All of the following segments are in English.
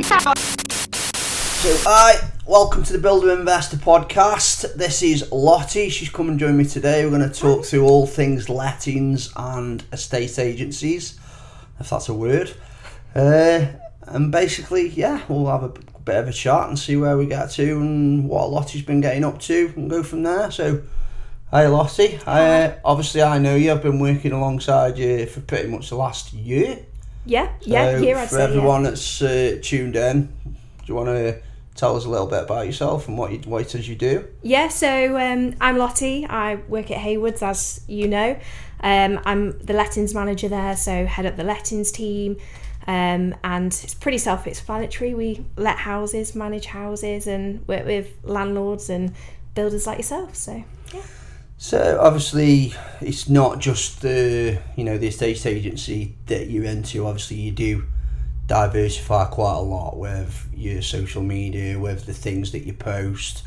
So, welcome to the Builder Investor podcast. This is Lottie. She's come and joined me today. We're going to talk through all things lettings and estate agencies, if that's a word. And basically, we'll have a bit of a chat and see where we get to and what Lottie's been getting up to and go from there. So, hi Lottie. Obviously, I know you. I've been working alongside you for pretty much the last year. Here I'd for say, everyone that's tuned in, do you want to tell us a little bit about yourself and what it is you do? Yeah, so I'm Lottie. I work at Haywards, as you know. I'm the lettings manager there, so head up the lettings team. And it's pretty self-explanatory. We let houses, manage houses, and work with landlords and builders like yourself. So, yeah. So obviously, it's not just the estate agency that you're into. Obviously, you do diversify quite a lot with your social media, with the things that you post.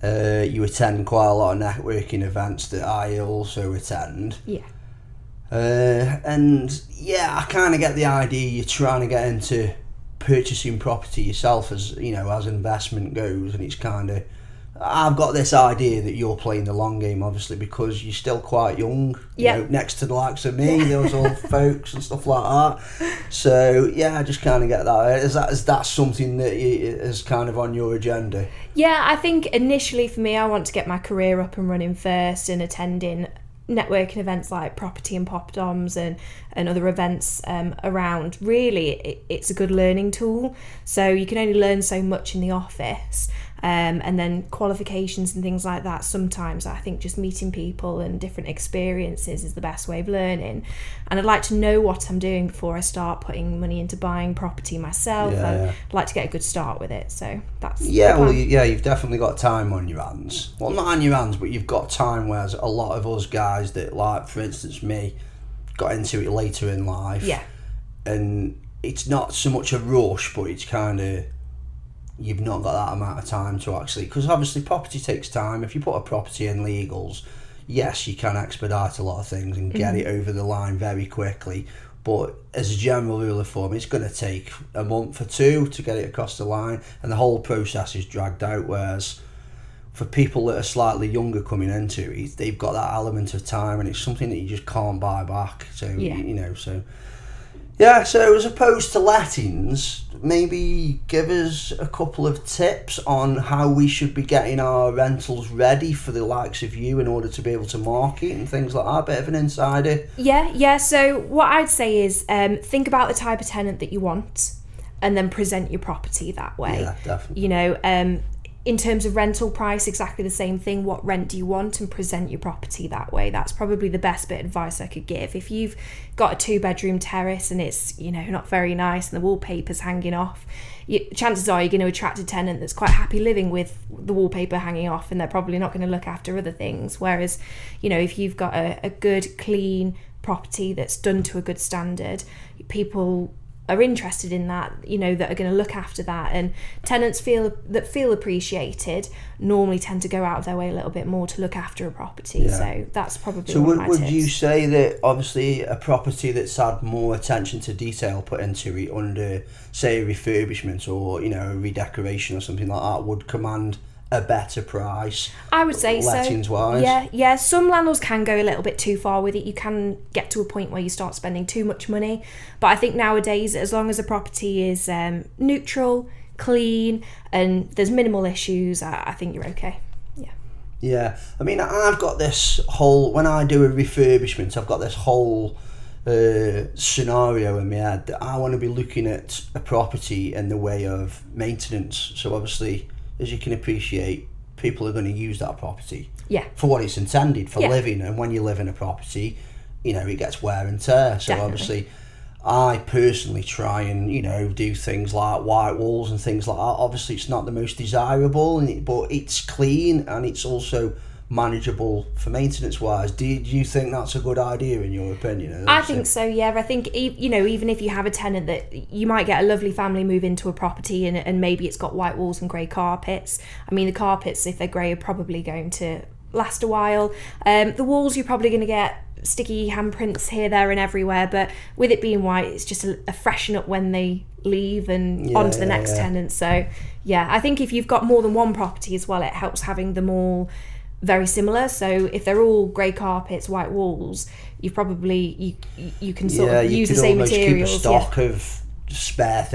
You attend quite a lot of networking events that I also attend. Yeah. I kind of get the idea you're trying to get into purchasing property yourself as investment goes, and it's kind of, I've got this idea that you're playing the long game, obviously, because you're still quite young, next to the likes of me, those old folks and stuff like that. So, I just kind of get that. Is that something that is kind of on your agenda? Yeah, I think initially for me, I want to get my career up and running first and attending networking events like property and popdoms and other events around. Really, it's a good learning tool. So you can only learn so much in the office. And then qualifications and things like that, sometimes I think just meeting people and different experiences is the best way of learning. And I'd like to know what I'm doing before I start putting money into buying property myself. I'd like to get a good start with it. So that's you've definitely got time on your hands. Well, not on your hands, but you've got time, whereas a lot of us guys that, like, for instance, me, got into it later in life. Yeah. And it's not so much a rush, but it's kind of, you've not got that amount of time to actually, because obviously property takes time. If you put a property in legals, yes, you can expedite a lot of things and get it over the line very quickly, but as a general rule of thumb, it's going to take a month or two to get it across the line, and the whole process is dragged out. Whereas for people that are slightly younger coming into it, they've got that element of time, and it's something that you just can't buy back. So so as opposed to lettings, maybe give us a couple of tips on how we should be getting our rentals ready for the likes of you in order to be able to market and things like that. A bit of an insider. Yeah. So what I'd say is think about the type of tenant that you want and then present your property that way. Yeah, definitely. In terms of rental price, exactly the same thing. What rent do you want, and present your property that way. That's probably the best bit of advice I could give. If you've got a 2-bedroom terrace and it's not very nice and the wallpaper's hanging off, chances are you're going to attract a tenant that's quite happy living with the wallpaper hanging off, and they're probably not going to look after other things. Whereas if you've got a good, clean property that's done to a good standard, people are interested in that, that are going to look after that. And tenants feel appreciated normally tend to go out of their way a little bit more to look after a property. Yeah. So that's probably one of my tips. Would you say that obviously a property that's had more attention to detail put into it under, say, a refurbishment or a redecoration or something like that would command a better price? I would say lettings wise. Yeah. Some landlords can go a little bit too far with it. You can get to a point where you start spending too much money. But I think nowadays, as long as a property is neutral, clean, and there's minimal issues, I think you're okay. Yeah. I mean, I've got this whole, when I do a refurbishment, I've got this whole scenario in my head that I want to be looking at a property in the way of maintenance. So obviously, as you can appreciate, people are going to use that property for what it's intended for, living. And when you live in a property, it gets wear and tear. So obviously, I personally try and do things like white walls and things like that. Obviously, it's not the most desirable, but it's clean and it's also manageable for maintenance wise. Do you think that's a good idea in your opinion? I think so, yeah. I think even if you have a tenant that you might get a lovely family move into a property and maybe it's got white walls and grey carpets. I mean, the carpets, if they're grey, are probably going to last a while. The walls, you're probably going to get sticky handprints here, there and everywhere, but with it being white, it's just a freshen up when they leave and on to the next tenant. So yeah, I think if you've got more than one property as well, it helps having them all very similar. So if they're all grey carpets, white walls, you probably you can sort of use the same materials. Keep a stock of spare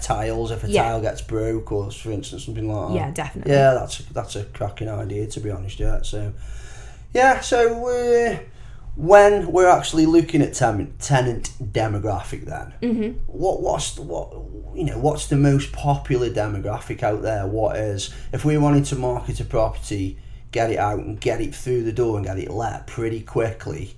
tiles if a tile gets broke, or for instance something like that. Yeah, definitely. Yeah, that's a cracking idea, to be honest. So when we're actually looking at tenant demographic, then what's the most popular demographic out there? What is, if we wanted to market a property, get it out and get it through the door and get it let pretty quickly,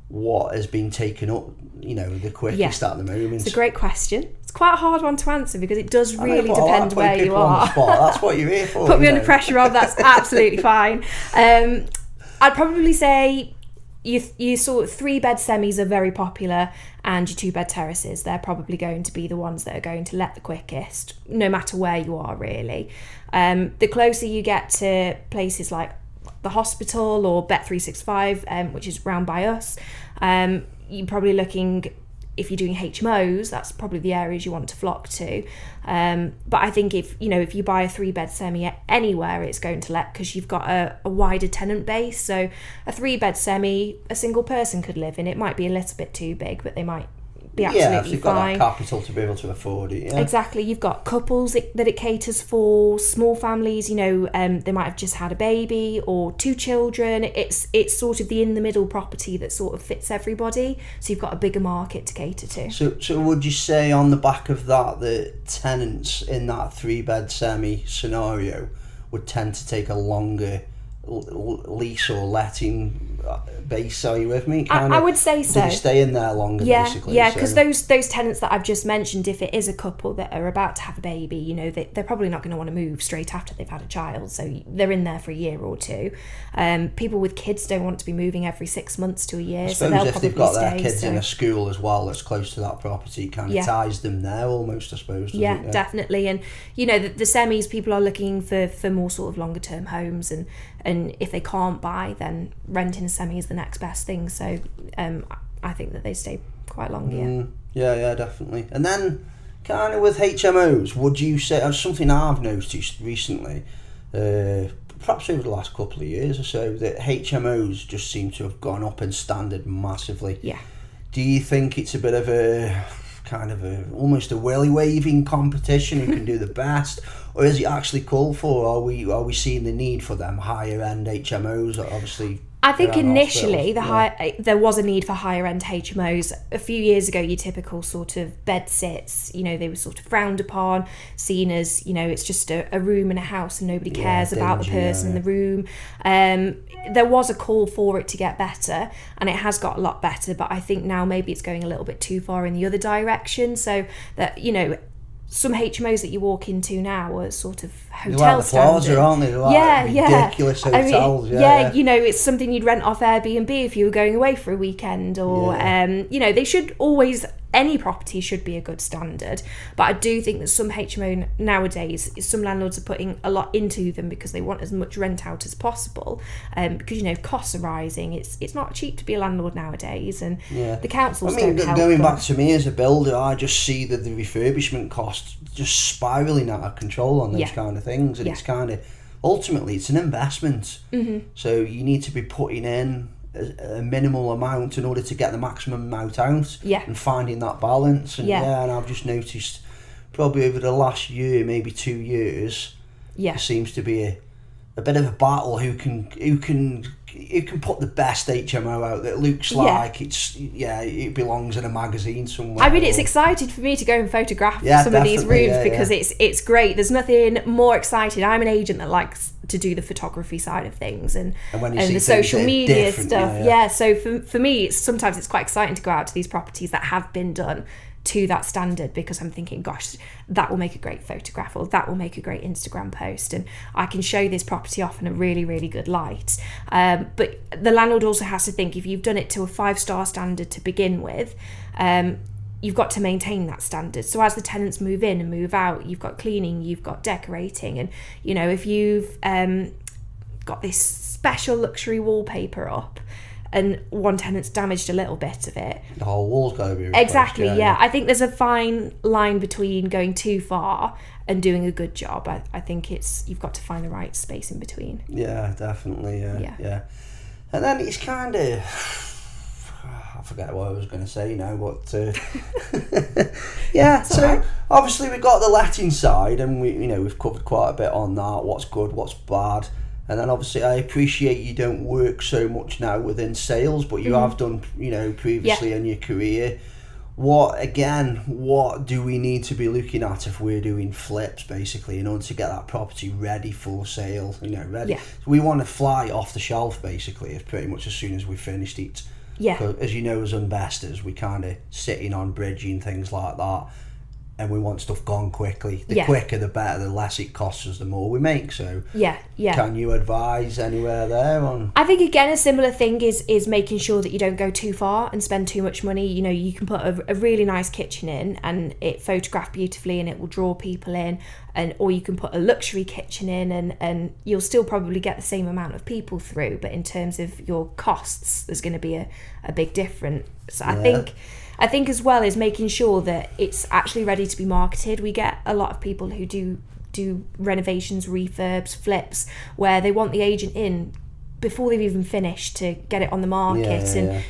what has been taken up, the quickest at the moment? It's a great question. It's quite a hard one to answer because it does really depend where you are. That's what you're here for. Put me under pressure, Rob. That's absolutely fine. I'd probably say your sort of 3-bed semis are very popular, and your 2-bed terraces, they're probably going to be the ones that are going to let the quickest, no matter where you are, really. The closer you get to places like the hospital or Bet365, which is round by us, you're probably looking, if you're doing HMOs, that's probably the areas you want to flock to. But I think if you buy a 3-bed semi anywhere, it's going to let, because you've got a wider tenant base. So a 3-bed semi, a single person could live in. It might be a little bit too big, but they might be absolutely if you've fine. got that capital to be able to afford it. Yeah. Exactly. You've got couples that it caters for, small families, they might have just had a baby or 2 children. It's sort of the in the middle property that sort of fits everybody. So you've got a bigger market to cater to. So would you say on the back of that tenants in that 3-bed semi scenario would tend to take a longer lease or letting base? Are you with me? I would say so. Do they stay in there longer, basically? Yeah, because those tenants that I've just mentioned, if it is a couple that are about to have a baby, they're probably not going to want to move straight after they've had a child, so they're in there for a year or 2. People with kids don't want to be moving every 6 months to a year, I so they'll if probably they've got stay, their kids in a school as well that's close to that property, it kind of ties them there almost, I suppose. Yeah, definitely. And the semis, people are looking for more sort of longer term homes, and if they can't buy, then renting a semi is the next best thing. So I think that they stay quite long. Yeah, definitely. And then kind of with HMOs, would you say, something I've noticed recently, perhaps over the last couple of years or so, that HMOs just seem to have gone up in standard massively? Yeah. Do you think it's a bit of a kind of almost a willy waving competition who can do the best, or is it actually called for? Are we seeing the need for them higher end HMOs? Obviously, I think initially there was a need for higher end HMOs. A few years ago, your typical sort of bed sits, they were sort of frowned upon, seen as, it's just a room in a house and nobody cares about the person in the room. There was a call for it to get better, and it has got a lot better, but I think now maybe it's going a little bit too far in the other direction, so that, some HMOs that you walk into now are sort of hotel standard. Plaza, aren't they? Ridiculous hotels. It's something you'd rent off Airbnb if you were going away for a weekend, or they should always. Any property should be a good standard, but I do think that some HMO nowadays, some landlords are putting a lot into them because they want as much rent out as possible, because costs are rising. It's not cheap to be a landlord nowadays, and the councils don't help. Going back to me as a builder, I just see that the refurbishment costs just spiralling out of control on those kind of things, and it's kind of, ultimately it's an investment. So you need to be putting in a minimal amount in order to get the maximum amount out, and finding that balance. And and I've just noticed probably over the last year, maybe 2 years, there seems to be a bit of a battle who can put the best HMO out that looks like it belongs in a magazine somewhere. I mean, it's exciting for me to go and photograph some of these rooms because it's great. There's nothing more exciting. I'm an agent that likes to do the photography side of things and the social media stuff. So for me, sometimes it's quite exciting to go out to these properties that have been done to that standard, because I'm thinking, gosh, that will make a great photograph, or that will make a great Instagram post, and I can show this property off in a really, really good light. But the landlord also has to think, if you've done it to a 5-star standard to begin with, you've got to maintain that standard. So as the tenants move in and move out, you've got cleaning, you've got decorating, and if you've got this special luxury wallpaper up, and one tenant's damaged a little bit of it. The whole wall's got to be replaced. Exactly, yeah. I think there's a fine line between going too far and doing a good job. I think you've got to find the right space in between. Yeah, definitely, yeah. And then it's kind of... I forget what I was going to say now, but yeah. So right. Obviously we've got the letting side, and we've covered quite a bit on that. What's good, what's bad, and then obviously I appreciate you don't work so much now within sales, but you have done, previously in your career. What do we need to be looking at if we're doing flips, basically, in order to get that property ready for sale? Ready. Yeah. We want to fly off the shelf, basically, pretty much as soon as we've finished it. Yeah. As you know, as investors, we kind of sitting on bridging things like that, and we want stuff gone quickly. The quicker, the better. The less it costs us, the more we make. So yeah. Can you advise anywhere there on? I think again a similar thing is making sure that you don't go too far and spend too much money. You can put a really nice kitchen in and it photographed beautifully and it will draw people in, or you can put a luxury kitchen in and you'll still probably get the same amount of people through, but in terms of your costs, there's going to be a big difference. I think as well is making sure that it's actually ready to be marketed. We get a lot of people who do renovations, refurbs, flips, where they want the agent in before they've even finished to get it on the market.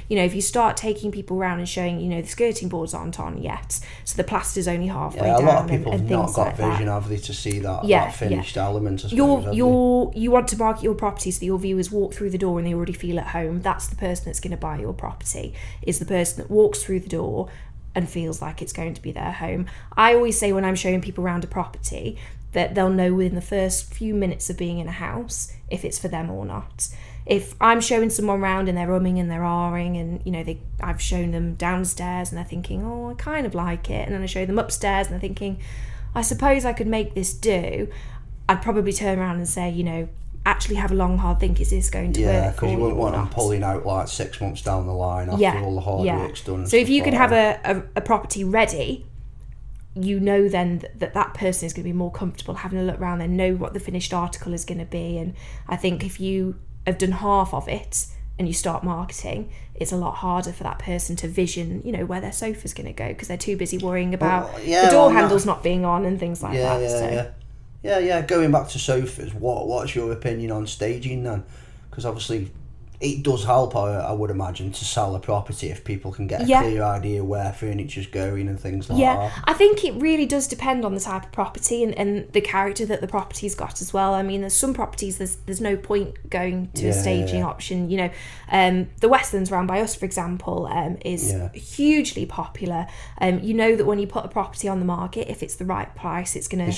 If you start taking people around and showing, the skirting boards aren't on yet, so the plaster's only halfway down. A lot of people have not got vision, have they, to see that finished element, I suppose. You want to market your property so that your viewers walk through the door and they already feel at home. That's the person that's going to buy your property, is the person that walks through the door and feels like it's going to be their home. I always say when I'm showing people around a property that they'll know within the first few minutes of being in a house if it's for them or not. If I'm showing someone around and they're umming and they're ahhing and I've shown them downstairs and they're thinking, oh, I kind of like it, and then I show them upstairs and they're thinking, I suppose I could make this do, I'd probably turn around and say, actually have a long hard think, is this going to work? Yeah, because you wouldn't want them pulling out like 6 months down the line after all the hard work's done. So if you can have a property ready, then that person is going to be more comfortable having a look around. They know what the finished article is going to be, and I think if you have done half of it and you start marketing, it's a lot harder for that person to vision where their sofa's going to go, because they're too busy worrying about the door handles not being on and things like that. Going back to sofas, what's your opinion on staging then? Because obviously it does help, I would imagine, to sell a property if people can get a clear idea where furniture's going and things like that. Yeah, I think it really does depend on the type of property and the character that the property's got as well. I mean, there's some properties there's no point going to a staging option. The Westlands round by us, for example, is hugely popular. That when you put a property on the market, if it's the right price, it's gonna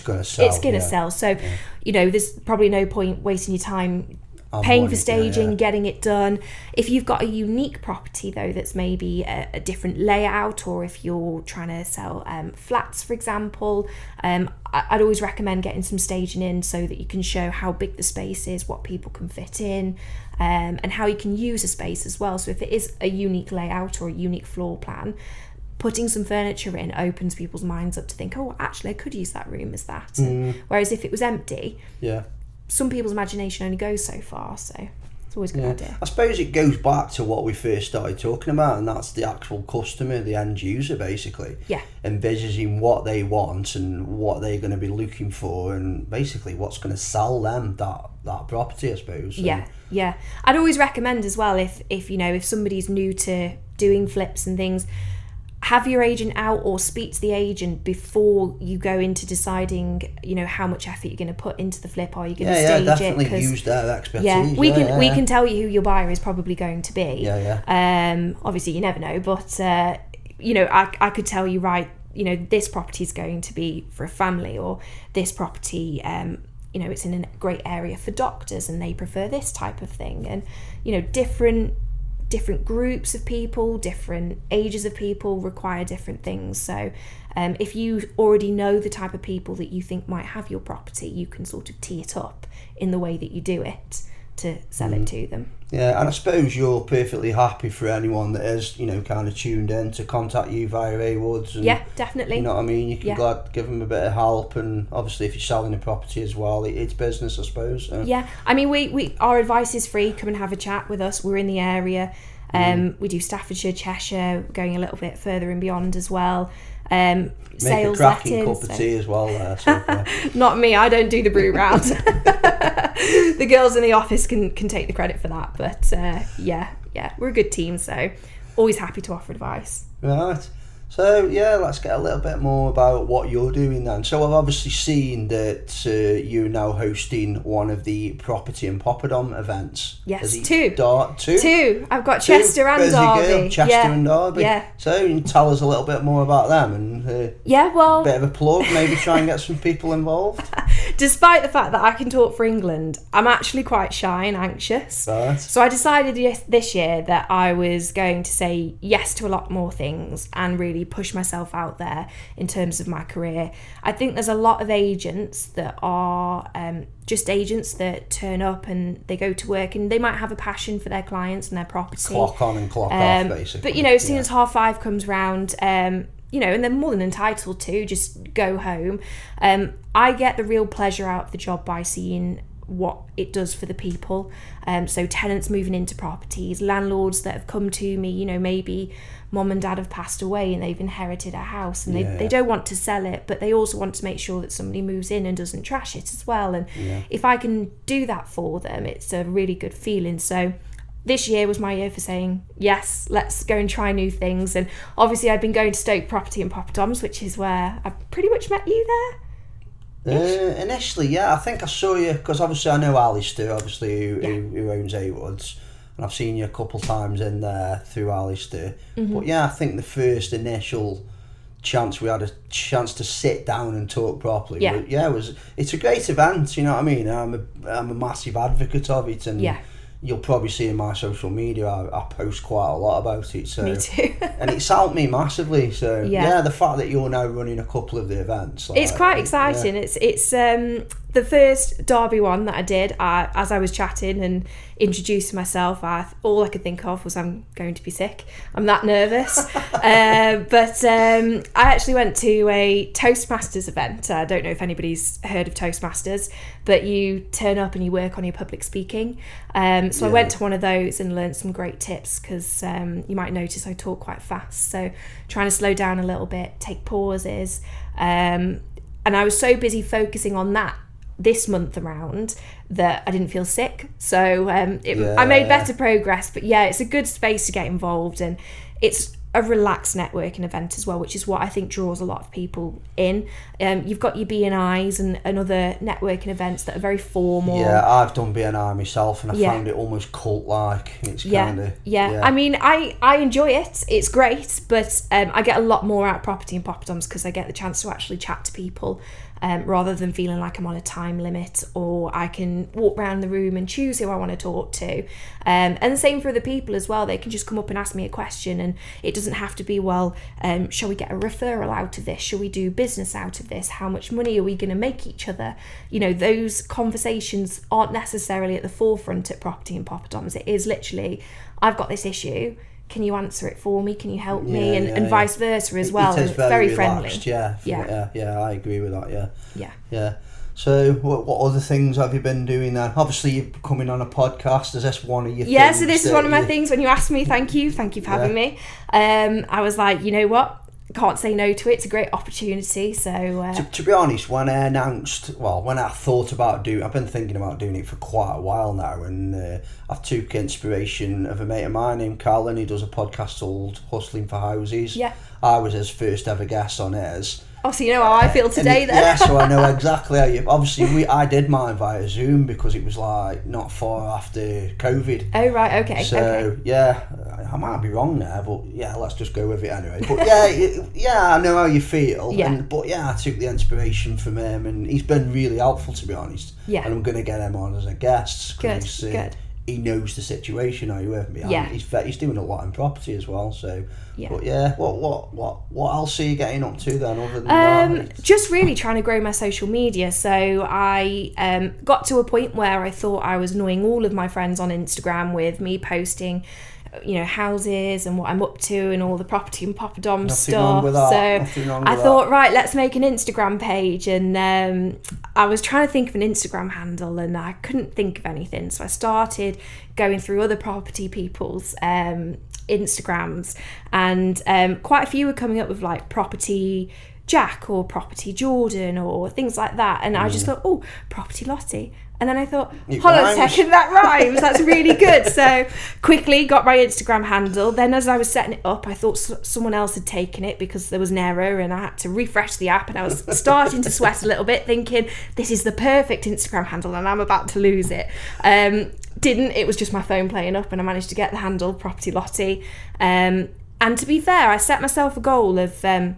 sell. So, there's probably no point wasting your time paying for staging, getting it done. If you've got a unique property though that's maybe a different layout, or if you're trying to sell flats, for example, I'd always recommend getting some staging in so that you can show how big the space is, what people can fit in, and how you can use a space as well. So if it is a unique layout or a unique floor plan, putting some furniture in opens people's minds up to think, oh, actually I could use that room as that. Whereas if it was empty, some people's imagination only goes so far, so it's always a good idea. I suppose it goes back to what we first started talking about, and that's the actual customer, the end user, basically. Envisaging what they want and what they're going to be looking for, and basically what's going to sell them that property, I suppose. Yeah. I'd always recommend as well, if somebody's new to doing flips and things, have your agent out or speak to the agent before you go into deciding, how much effort you're going to put into the flip. Are you going to stage it? Definitely use their expertise. We can tell you who your buyer is probably going to be. Obviously, you never know, but I could tell you, right, this property is going to be for a family, or this property, it's in a great area for doctors and they prefer this type of thing, and different groups of people, different ages of people require different things. So if you already know the type of people that you think might have your property, you can sort of tee it up in the way that you do it to sell it to them. Yeah, and I suppose you're perfectly happy for anyone that is, kind of tuned in to contact you via A-Woods. And, definitely. You know what I mean? You can give them a bit of help, and obviously if you're selling a property as well, it's business, I suppose. So. Yeah, I mean, we our advice is free. Come and have a chat with us. We're in the area. We do Staffordshire, Cheshire, going a little bit further and beyond as well. Make Sales, a cracking lettings, cup of tea as well there. So, yeah. Not me, I don't do the brew round. The girls in the office can take the credit for that. But yeah, we're a good team, so always happy to offer advice. Right. So, yeah, let's get a little bit more about what you're doing then. So, I've obviously seen that you're now hosting one of the Property and Poppadom events. Yes, two. Two. I've got Chester and Derby. Chester and Derby. Yeah. So, you can tell us a little bit more about them and a bit of a plug, maybe try and get some people involved. Despite the fact that I can talk for England, I'm actually quite shy and anxious. Right. So I decided this year that I was going to say yes to a lot more things and really push myself out there in terms of my career. I think there's a lot of agents that are just agents that turn up and they go to work and they might have a passion for their clients and their property. Clock on and clock off, basically. But, as soon as 5:30 comes round, and they're more than entitled to just go home. I get the real pleasure out of the job by seeing what it does for the people. So tenants moving into properties, landlords that have come to me, maybe mom and dad have passed away and they've inherited a house and they don't want to sell it, but they also want to make sure that somebody moves in and doesn't trash it as well. And if I can do that for them, it's a really good feeling. So this year was my year for saying, yes, let's go and try new things. And obviously I've been going to Stoke Property and Poppadoms, which is where I pretty much met you there. Initially, I think I saw you, because obviously I know Alistair, obviously, who owns A-Woods, and I've seen you a couple times in there through Alistair. Mm-hmm. But I think the first initial chance we had a chance to sit down and talk properly. It's a great event, you know what I mean? I'm a massive advocate of it, and you'll probably see in my social media I post quite a lot about it. So, me too. And it's helped me massively. So the fact that you're now running a couple of the events, it's quite exciting. It's the first Derby one that I did. As I was chatting and introducing myself, all I could think of was I'm going to be sick. I'm that nervous. But I actually went to a Toastmasters event. I don't know if anybody's heard of Toastmasters, but you turn up and you work on your public speaking. So I went to one of those and learned some great tips, because you might notice I talk quite fast. So trying to slow down a little bit, take pauses. And I was so busy focusing on that this month around that I didn't feel sick. So I made better progress. But it's a good space to get involved, and it's a relaxed networking event as well, which is what I think draws a lot of people in. You've got your B&Is and other networking events that are very formal. Yeah, I've done B&I myself, and I found it almost cult-like. It's kind of... I mean, I enjoy it. It's great, but I get a lot more out of Property and Poppadoms because I get the chance to actually chat to people, rather than feeling like I'm on a time limit, or I can walk around the room and choose who I want to talk to. And the same for other people as well. They can just come up and ask me a question, and it doesn't have to be, shall we get a referral out of this? Shall we do business out of this? How much money are we going to make each other? Those conversations aren't necessarily at the forefront at Property and Poppadoms. It is literally, I've got this issue. Can you answer it for me? Can you help me? And vice versa as well. It is very relaxed, friendly. Yeah, I agree with that. Yeah. So, what other things have you been doing then? Obviously, you're coming on a podcast. Is this one of your things? Yeah, so this is one of my things. When you asked me, thank you for having me. I was like, you know what? Can't say no to it. It's a great opportunity. So to be honest, when I thought about I've been thinking about doing it for quite a while now, and I've took inspiration of a mate of mine named Carl, and he does a podcast called Hustling for Houses. Yeah, I was his first ever guest on his. Oh, so you know how I feel today then? Yeah, so I know exactly how you... Obviously, I did mine via Zoom because it was not far after COVID. Oh, right, okay. So, I might be wrong there, but let's just go with it anyway. But I know how you feel. Yeah. I took the inspiration from him, and he's been really helpful, to be honest. Yeah. And I'm going to get him on as a guest. Good. He knows the situation. Are you with me? Yeah. He's doing a lot in property as well. So, but what else are you getting up to then, other than that? Just really trying to grow my social media. So I got to a point where I thought I was annoying all of my friends on Instagram with me posting, houses and what I'm up to and all the Property and Poppadom stuff. So I thought, right, let's make an Instagram page, and I was trying to think of an Instagram handle and I couldn't think of anything. So I started going through other property people's Instagrams, and quite a few were coming up with like Property Jack or Property Jordan or things like that, and I just thought, oh, Property Lottie. And then I thought, hold on a second, that rhymes. That's really good. So quickly got my Instagram handle. Then as I was setting it up, I thought someone else had taken it because there was an error and I had to refresh the app. And I was starting to sweat a little bit, thinking, this is the perfect Instagram handle and I'm about to lose it. Didn't. It was just my phone playing up and I managed to get the handle, Property Lottie. And to be fair, I set myself a goal of... I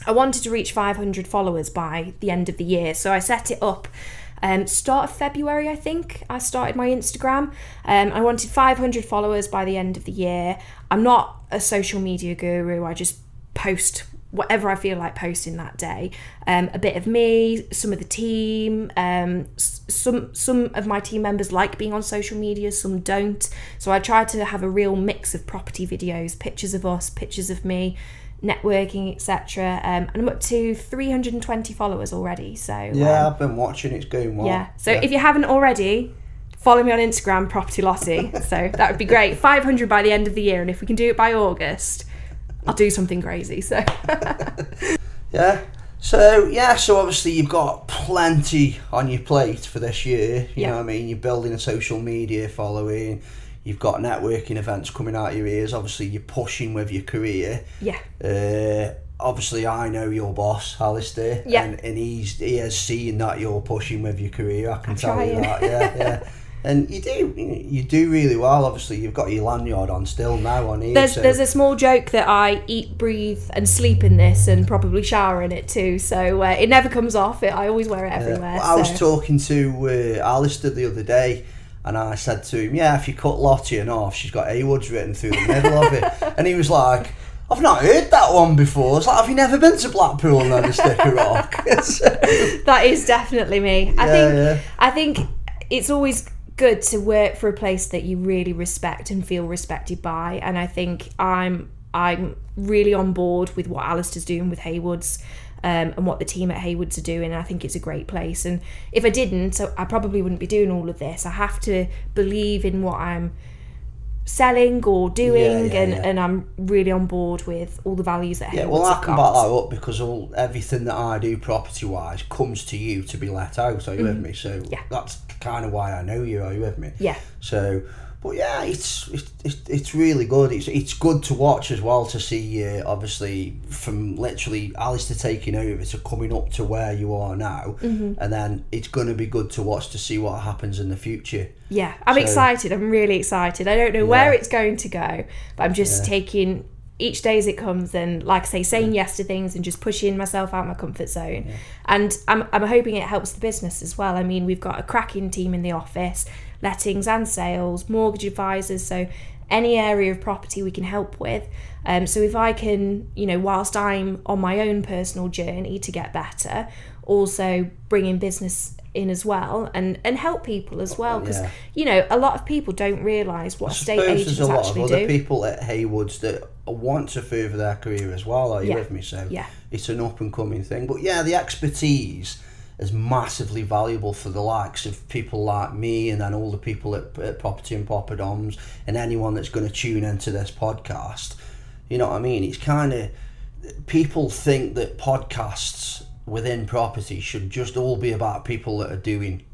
wanted to reach 500 followers by the end of the year. So I set it up... start of February, I think, I started my Instagram. I wanted 500 followers by the end of the year. I'm not a social media guru. I just post whatever I feel like posting that day. A bit of me, some of the team. Some of my team members like being on social media, some don't. So I try to have a real mix of property videos, pictures of us, pictures of me, networking, etc. And I'm up to 320 followers already. So I've been watching. It's going well. Yeah. So if you haven't already, follow me on Instagram, Property Lottie. So that would be great. 500 by the end of the year, and if we can do it by August, I'll do something crazy. So So obviously you've got plenty on your plate for this year. You know what I mean? You're building a social media following. You've got networking events coming out your ears. Obviously, you're pushing with your career. Yeah. Obviously, I know your boss, Alistair. Yeah. And he has seen that you're pushing with your career. I can tell you that. Yeah. And you do really well. Obviously, you've got your lanyard on still now on here. There's a small joke that I eat, breathe, and sleep in this, and probably shower in it too. So it never comes off. I always wear it everywhere. I was talking to Alistair the other day. And I said to him, if you cut Lottie in half, she's got A-Woods written through the middle of it. And he was like, I've not heard that one before. It's like, have you never been to Blackpool and had a stick of rock? That is definitely me. I think it's always good to work for a place that you really respect and feel respected by. And I think I'm really on board with what Alistair's doing with Haywoods. And what the team at Haywoods are doing. I think it's a great place, and if I didn't, I probably wouldn't be doing all of this. I have to believe in what I'm selling or doing, and I'm really on board with all the values that Haywoods well, I have can got. back that up because everything that I do property wise comes to you to be let out. Are you with me? So that's kind of why I know you. Are you with me? Yeah. So. But it's really good. It's good to watch as well, to see obviously from literally Alistair taking over to coming up to where you are now, and then it's going to be good to watch to see what happens in the future. Yeah, I'm excited. I'm really excited. I don't know where it's going to go, but I'm just taking each day as it comes, and like I say, saying yes to things and just pushing myself out my comfort zone. And I'm hoping it helps the business as well. I mean, we've got a cracking team in the office, lettings and sales, mortgage advisors, so any area of property we can help with. So if I can, whilst I'm on my own personal journey to get better, also bring in business in as well, and help people as well, because a lot of people don't realise what estate agents actually do. There's a lot of other people at Haywoods that want to further their career as well. Are you with me? So it's an up and coming thing. But the expertise is massively valuable for the likes of people like me, and then all the people at Property and Poppadoms, and anyone that's going to tune into this podcast. You know what I mean? It's kind of, people think that podcasts within property should just all be about people that are doing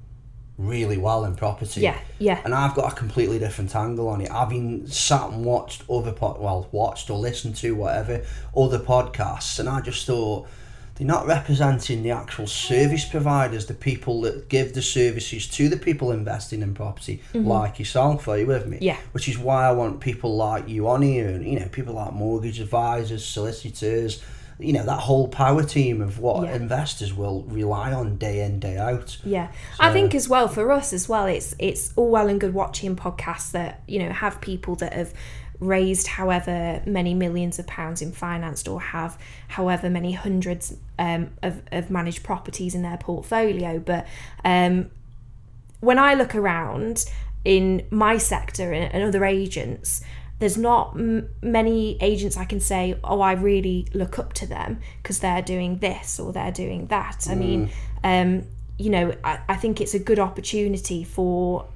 really well in property. And I've got a completely different angle on it. Having sat and watched watched or listened to whatever other podcasts, and I just thought, they're not representing the actual service providers, the people that give the services to the people investing in property, like yourself. Are you with me? Yeah. Which is why I want people like you on here, and people like mortgage advisors, solicitors, that whole power team of what investors will rely on day in, day out. Yeah. So, I think as well, for us as well, it's all well and good watching podcasts that, have people that have raised however many millions of pounds in finance, or have however many hundreds of managed properties in their portfolio. But when I look around in my sector and other agents, there's not many agents I can say, oh, I really look up to them because they're doing this or they're doing that. I mean, I think it's a good opportunity for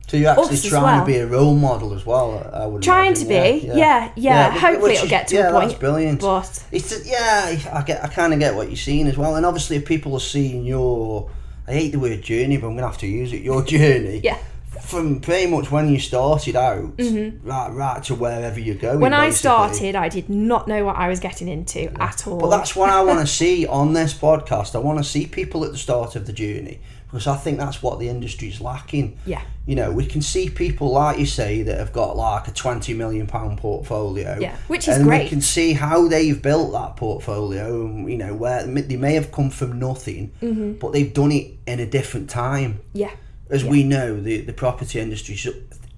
So you're actually us as trying well. to be a role model as well, I would Trying imagine. to be, yeah. Hopefully it'll get to a point. That's brilliant. But I kind of get what you're seeing as well. And obviously if people are seeing your, I hate the word journey, but I'm going to have to use it, your journey. yeah. From pretty much when you started out, right to wherever you're going. When I basically. started, I did not know what I was getting into at all. But that's what I want to see on this podcast. I want to see people at the start of the journey, because I think that's what the industry's lacking. Yeah. You know, we can see people, like you say, that have got like a £20 million portfolio. Yeah, which is and great. And we can see how they've built that portfolio, and, you know, where they may have come from nothing, but they've done it in a different time. Yeah. As we know, the property industry is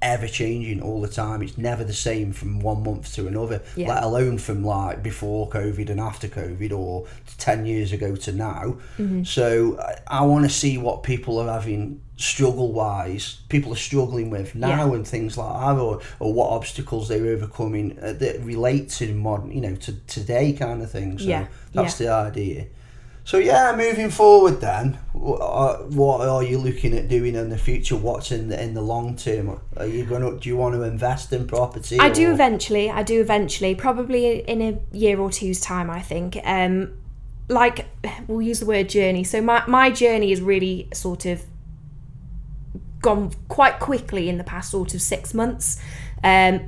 ever changing all the time. It's never the same from 1 month to another, let alone from like before COVID and after COVID, or 10 years ago to now. So I want to see what people are having struggle-wise, people are struggling with now, and things like that, or what obstacles they're overcoming that relate to modern, you know, to today kind of thing. So that's the idea. So moving forward then, what are you looking at doing in the future? What's in the long term? Are you do you want to invest in property? I do eventually, probably in a year or two's time, I think. Like, we'll use the word journey. So my journey has really sort of gone quite quickly in the past sort of 6 months.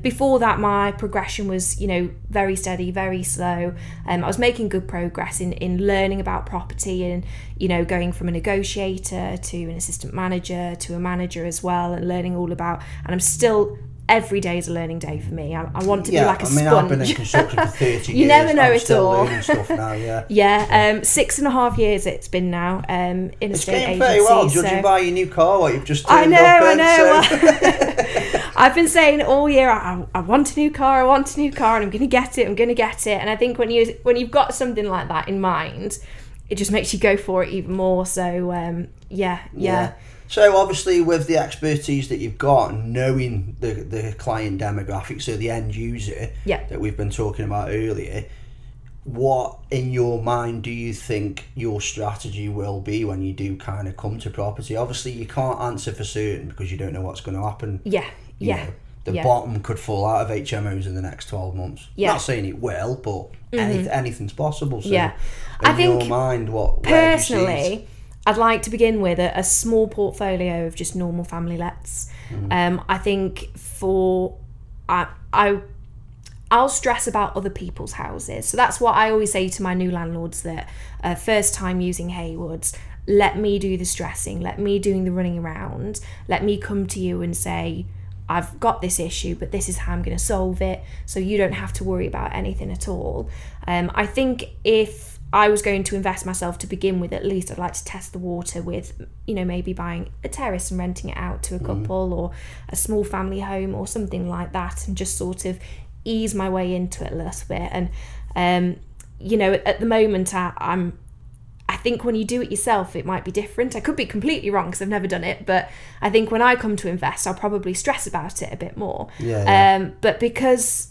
Before that, my progression was, you know, very steady, very slow. I was making good progress in learning about property, and, you know, going from a negotiator to an assistant manager to a manager as well, and learning all about, and I'm still, every day is a learning day for me. I want to be like a sponge. I've been in construction for 30 years. You never know I'm it still all. learning stuff now, 6.5 years it's been now in a it's state agency. It's going pretty well, judging by your new car, what you've just turned I know. So. I've been saying all year, I want a new car, and I'm going to get it. And I think when you've got something like that in mind, it just makes you go for it even more. So, yeah. So obviously with the expertise that you've got, knowing the client demographic, so the end user that we've been talking about earlier, what in your mind do you think your strategy will be when you do kind of come to property? Obviously you can't answer for certain because you don't know what's going to happen. You know, the bottom could fall out of HMOs in the next 12 months. Not saying it will, but anything's possible. So I think your mind, what personally, I'd like to begin with a small portfolio of just normal family lets. I think I'll stress about other people's houses. So that's what I always say to my new landlords that first time using Haywoods, let me do the stressing, let me doing the running around, let me come to you and say, I've got this issue, but this is how I'm going to solve it, so you don't have to worry about anything at all. I think if I was going to invest myself to begin with, at least I'd like to test the water with, you know, maybe buying a terrace and renting it out to a couple, or a small family home or something like that, and just sort of ease my way into it a little bit. And you know, at the moment I think when you do it yourself, it might be different. I could be completely wrong because I've never done it, but I think when I come to invest, I'll probably stress about it a bit more. But because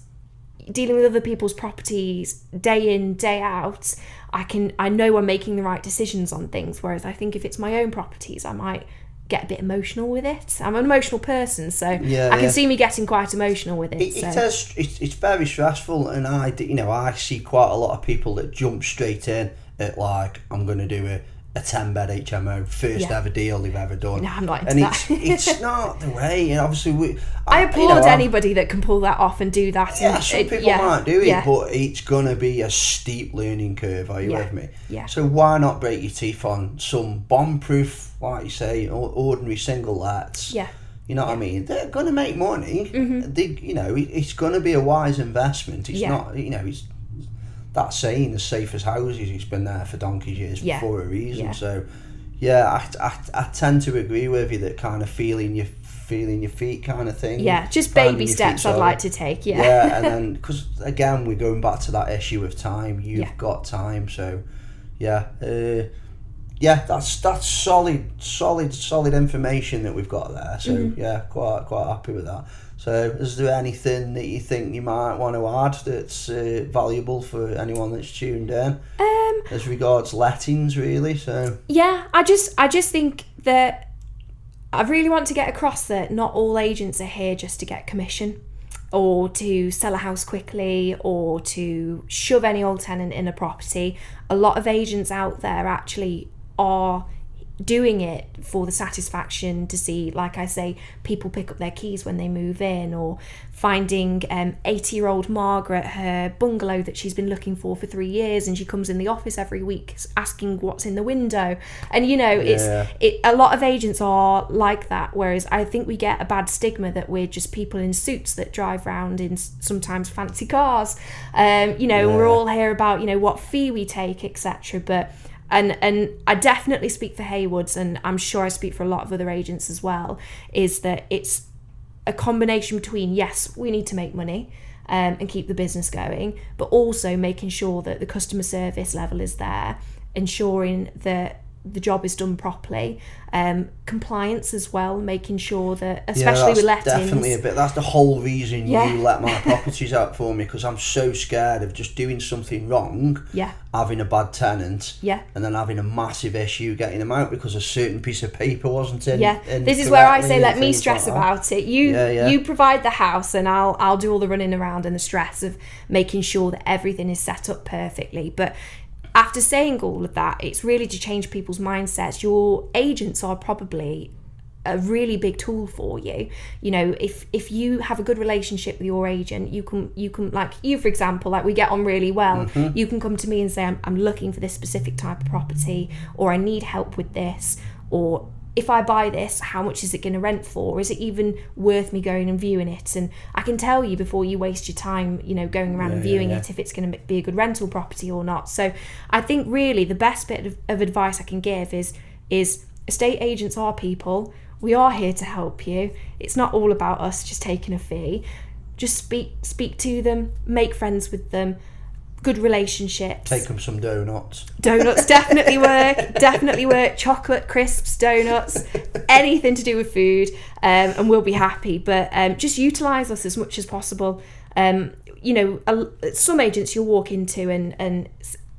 dealing with other people's properties day in, day out, I know I'm making the right decisions on things. Whereas I think if it's my own properties, I might get a bit emotional with it. I'm an emotional person, so I can see me getting quite emotional with it. It's very stressful, and I see quite a lot of people that jump straight in at like, I'm going to do a 10-bed HMO, first ever deal they've ever done. No, I'm not into and that. it's not the way, and obviously I applaud anybody that can pull that off and do that. Yeah, some people might do it, but it's going to be a steep learning curve, are you with me? Yeah. So why not break your teeth on some bomb-proof, like you say, ordinary single lets? Yeah. You know what I mean? They're going to make money. It's going to be a wise investment. It's not, it's that saying, as safe as houses, it's been there for donkey's years for a reason. So I tend to agree with you, that kind of feeling your feet kind of thing. Just baby steps I'd like to take. And then, because again, we're going back to that issue of time. You've got time, so that's solid information that we've got there. So quite happy with that. So is there anything that you think you might want to add that's valuable for anyone that's tuned in as regards lettings, really? So I just think that I really want to get across that not all agents are here just to get commission or to sell a house quickly or to shove any old tenant in a property. A lot of agents out there actually are doing it for the satisfaction to see, like I say, people pick up their keys when they move in, or finding 80-year-old Margaret her bungalow that she's been looking for 3 years, and she comes in the office every week asking what's in the window. And a lot of agents are like that, whereas I think we get a bad stigma that we're just people in suits that drive around in sometimes fancy cars. We're all here about what fee we take, etc. But And I definitely speak for Haywoods, and I'm sure I speak for a lot of other agents as well, is that it's a combination between, yes, we need to make money and keep the business going, but also making sure that the customer service level is there, ensuring that the job is done properly, compliance as well, making sure that, especially with lettings. Definitely that's the whole reason you let my properties out for me, because I'm so scared of just doing something wrong, having a bad tenant, and then having a massive issue getting them out because a certain piece of paper wasn't in. This is where I say let me stress about it. You provide the house, and I'll do all the running around and the stress of making sure that everything is set up perfectly. But after saying all of that, it's really to change people's mindsets. Your agents are probably a really big tool for you. If you have a good relationship with your agent, you can like you, for example, like we get on really well. You can come to me and say, I'm looking for this specific type of property, or I need help with this, or if I buy this, how much is it going to rent for? Is it even worth me going and viewing it? And I can tell you before you waste your time, going around and viewing it, if it's going to be a good rental property or not. So I think really the best bit of advice I can give is estate agents are people. We are here to help you. It's not all about us just taking a fee. Just speak to them, make friends with them. Good relationships. Take them some donuts. Donuts definitely work. Chocolate, crisps, donuts, anything to do with food, and we'll be happy. But just utilise us as much as possible. Some agents you'll walk into and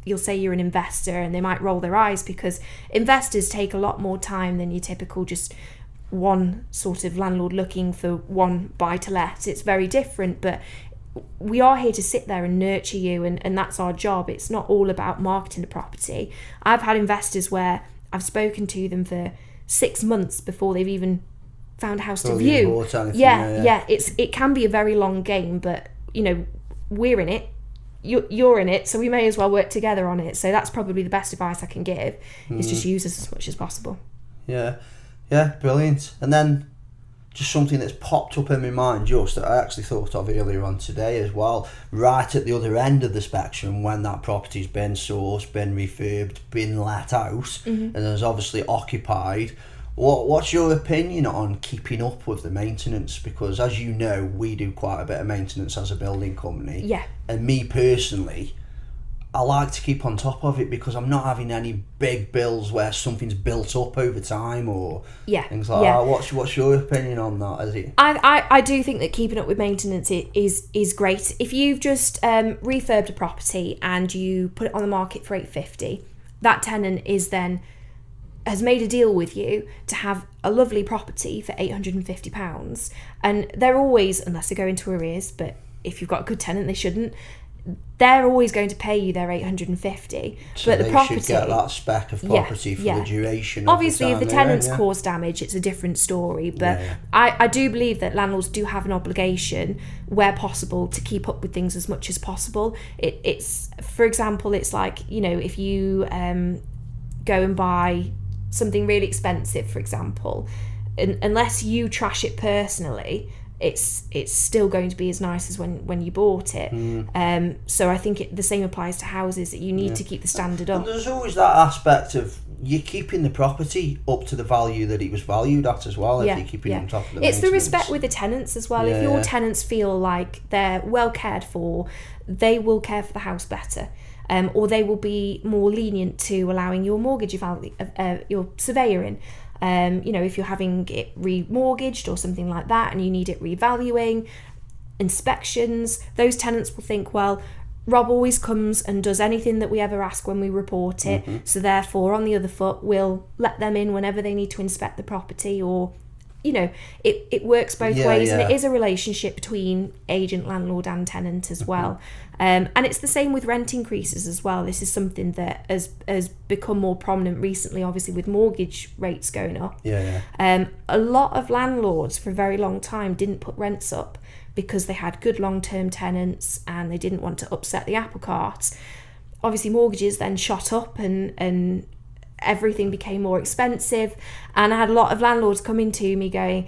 you'll say you're an investor, and they might roll their eyes because investors take a lot more time than your typical just one sort of landlord looking for one buy to let. It's very different, but we are here to sit there and nurture you, and that's our job. It's not all about marketing the property. I've had investors where I've spoken to them for 6 months before they've even found a house to view. It can be a very long game, but we're in it, you're in it, so we may as well work together on it. So that's probably the best advice I can give, is just use us as much as possible. Brilliant. And then just something that's popped up in my mind that I actually thought of earlier on today as well, right at the other end of the spectrum, when that property's been sourced, been refurbed, been let out, and is obviously occupied. What's your opinion on keeping up with the maintenance? Because as you know, we do quite a bit of maintenance as a building company. And me personally, I like to keep on top of it because I'm not having any big bills where something's built up over time or things like that. What's your opinion on that? Is it? I do think that keeping up with maintenance is great. If you've just refurbed a property and you put it on the market for $850, that tenant has made a deal with you to have a lovely property for £850, and they're always, unless they go into arrears, but if you've got a good tenant, they shouldn't. They're always going to pay you their $850, so but the property should get that spec of property for the duration. Obviously, of the time if the tenants cause damage, it's a different story. But I do believe that landlords do have an obligation, where possible, to keep up with things as much as possible. It's for example, it's like if you go and buy something really expensive, for example, unless you trash it personally, it's still going to be as nice as when you bought it. So I think the same applies to houses, that you need to keep the standard up. And there's always that aspect of you're keeping the property up to the value that it was valued at as well, if you're keeping on top of the It's the respect with the tenants as well. If your tenants feel like they're well cared for, they will care for the house better. Or they will be more lenient to allowing your mortgage your surveyor in. If you're having it remortgaged or something like that and you need it revaluing, inspections, those tenants will think, well, Rob always comes and does anything that we ever ask when we report it, so therefore on the other foot we'll let them in whenever they need to inspect the property or you know, it works both Yeah, ways, yeah. and it is a relationship between agent, landlord and tenant as well. And it's the same with rent increases as well. This is something that has become more prominent recently, obviously with mortgage rates going up. Yeah, yeah. A lot of landlords for a very long time didn't put rents up because they had good long-term tenants and they didn't want to upset the apple cart. Obviously mortgages then shot up and everything became more expensive, and I had a lot of landlords coming to me going,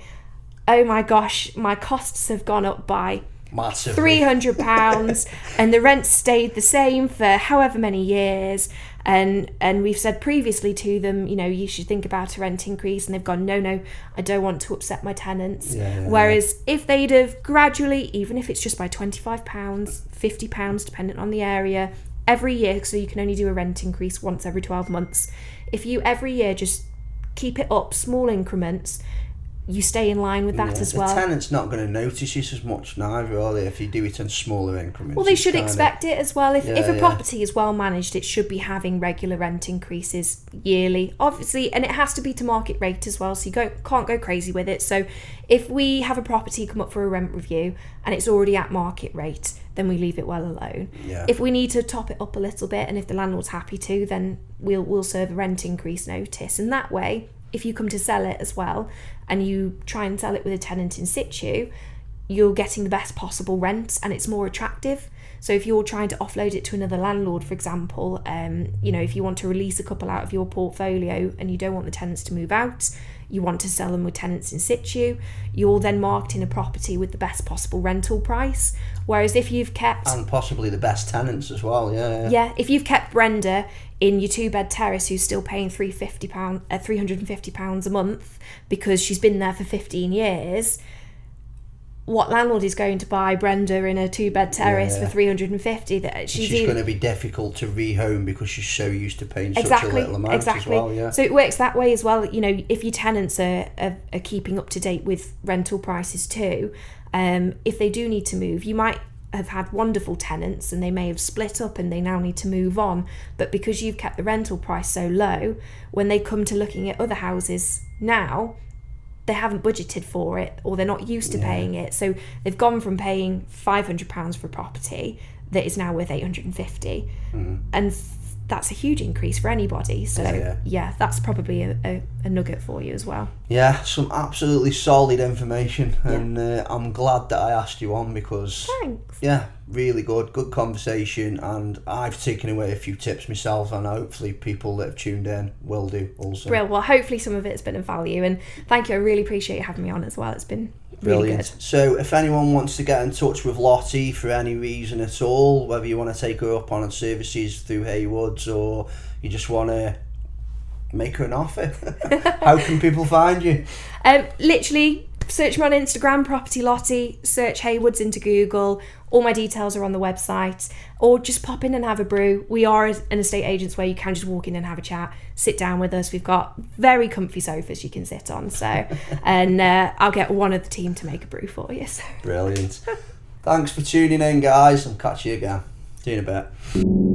oh my gosh, my costs have gone up by Massively. £300 and the rent stayed the same for however many years, and we've said previously to them, you know, you should think about a rent increase, and they've gone, no, I don't want to upset my tenants. Whereas if they'd have gradually, even if it's just by £25, £50 depending on the area, every year, so you can only do a rent increase once every 12 months. If you every year just keep it up, small increments, you stay in line with that as well. The tenant's not going to notice this as much neither, are they, if you do it in smaller increments? Well, they should expect it as well. If a property is well managed, it should be having regular rent increases yearly, obviously, and it has to be to market rate as well, so you can't go crazy with it. So if we have a property come up for a rent review and it's already at market rate, then we leave it well alone. If we need to top it up a little bit, and if the landlord's happy to, then we'll serve a rent increase notice. And that way, if you come to sell it as well and you try and sell it with a tenant in situ, you're getting the best possible rent and it's more attractive. So if you're trying to offload it to another landlord, for example, you know, if you want to release a couple out of your portfolio and you don't want the tenants to move out, you want to sell them with tenants in situ, you're then marketing a property with the best possible rental price. Whereas if you've kept... And possibly the best tenants as well, Yeah, if you've kept Brenda in your two-bed terrace who's still paying £350 a month because she's been there for 15 years... what landlord is going to buy Brenda in a two-bed terrace for 350? That she's going to be difficult to rehome because she's so used to paying such a little amount as well. Yeah. So it works that way as well. You know, if your tenants are keeping up to date with rental prices too, if they do need to move, you might have had wonderful tenants and they may have split up and they now need to move on, but because you've kept the rental price so low, when they come to looking at other houses now, they haven't budgeted for it or they're not used to paying it. So they've gone from paying £500 for a property that is now worth £850. And that's a huge increase for anybody. So that's probably a nugget for you as well. Yeah, some absolutely solid information. And I'm glad that I asked you on because... Thanks. Yeah, really good conversation, and I've taken away a few tips myself, and hopefully people that have tuned in will do also. Brilliant. Well, hopefully some of it's been of value, and thank you. I really appreciate you having me on as well. It's been really good. So if anyone wants to get in touch with Lottie for any reason at all, whether you want to take her up on services through Haywoods or you just want to make her an offer, how can people find you? Literally search me on Instagram, Property Lottie, search Haywoods into Google. All my details are on the website, or just pop in and have a brew. We are an estate agents where you can just walk in and have a chat, sit down with us. We've got very comfy sofas you can sit on. So, and I'll get one of the team to make a brew for you. So. Brilliant. Thanks for tuning in, guys, and catch you again. See you in a bit.